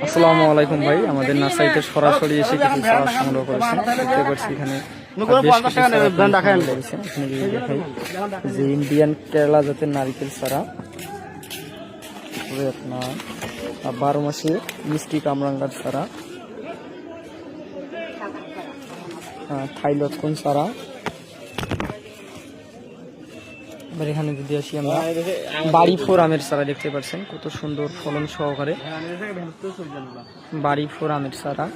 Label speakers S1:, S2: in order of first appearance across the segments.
S1: আসসালামু আলাইকুম ভাই, আমাদের নার্সারিতে সরাসরি এসে কিছু চারা সংগ্রহ করেছেন। দেখতে পাচ্ছি এখানে বেশ কিছু চারা সংগ্রহ করেছেন। এখানে যদি দেখাই যে ইন্ডিয়ান কেরালা জাতের নারিকেল চারা, তারপরে আপনার 12 মাসে মিষ্টি কামরাঙ্গার চারা, থাই লটকন চারা। এবার এখানে যদি আসি আমরা বাড়ি ফোর আমের চারা দেখতে পাচ্ছেন কত সুন্দর ফলন সহকারে বাড়ি ফোর আমের চারা।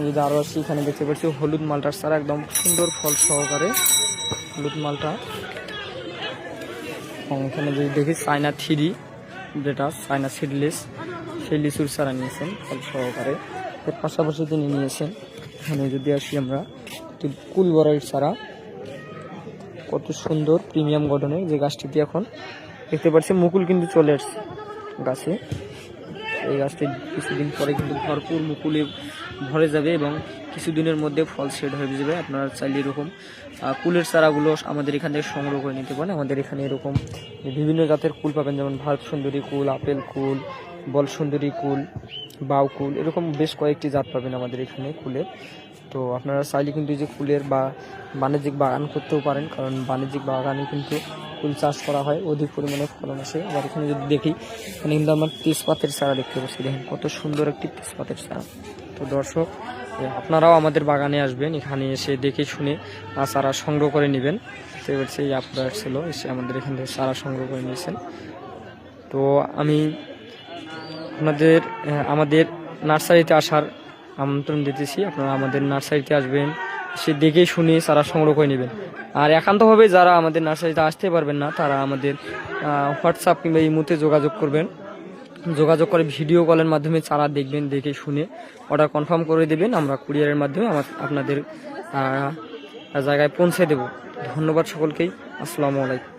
S1: যদি আরো আসি এখানে দেখতে পাচ্ছি হলুদ মালটার চারা, একদম সুন্দর ফল সহকারে হলুদ মালটা। এবং এখানে যদি দেখি চায়না থ্রি, যেটা চায়না সিডলেস, সেই লিচুর চারা নিয়েছেন ফল সহকারে। এর পাশাপাশি তিনি নিয়েছেন এখানে যদি আসি আমরা কুলবরাইর চারা, কত সুন্দর প্রিমিয়াম গঠনের, যে গাছটিতে এখন দেখতে পাচ্ছি মুকুল কিন্তু চলে আসছে গাছে। এই গাছটি কিছুদিন পরে কিন্তু ভরপুর মুকুলে ভরে যাবে এবং কিছুদিনের মধ্যে ফল সেট হয়ে যাবে। আপনারা চাইলে এরকম কুলের চারাগুলো আমাদের এখান থেকে সংগ্রহ করে নিতে পারেন। আমাদের এখানে এরকম বিভিন্ন জাতের কুল পাবেন, যেমন ভারত সুন্দরী কুল, আপেল কুল, বল সুন্দরী কুল, বাউ কুল, এরকম বেশ কয়েকটি জাত পাবেন আমাদের এখানে কুলের। তো আপনারা চাইলে কিন্তু এই যে কুলের বা বাণিজ্যিক বাগান করতেও পারেন, কারণ বাণিজ্যিক বাগানে কিন্তু ফুল চাষ করা হয়, অধিক পরিমাণে ফলন আসে। আবার এখানে যদি দেখি এখানে কিন্তু আমার তেজপাতের চারা দেখতে পাচ্ছি, দেখেন কত সুন্দর একটি তেজপাতের চারা। তো দর্শক, আপনারাও আমাদের বাগানে আসবেন, এখানে এসে দেখে শুনে চারা সংগ্রহ করে নেবেন। বুঝতে পারছি আপনারা ছিল এসে আমাদের এখান থেকে চারা সংগ্রহ করে নিয়েছেন। তো আমি আমাদের নার্সারিতে আসার আমন্ত্রণ দিতেছি। আপনারা আমাদের নার্সারিতে আসবেন, সে দেখে শুনে চারা সংগ্রহ করে নেবেন। আর একান্তভাবে যারা আমাদের নার্সারিতে আসতে পারবেন না, তারা আমাদের হোয়াটসঅ্যাপ কিংবা ইমোতে যোগাযোগ করবেন। যোগাযোগ করে ভিডিও কলের মাধ্যমে চারা দেখবেন, দেখে শুনে অর্ডার কনফার্ম করে দেবেন। আমরা কুরিয়ারের মাধ্যমে আপনাদের জায়গায় পৌঁছে দেব। ধন্যবাদ সকলকেই। আসসালামু আলাইকুম।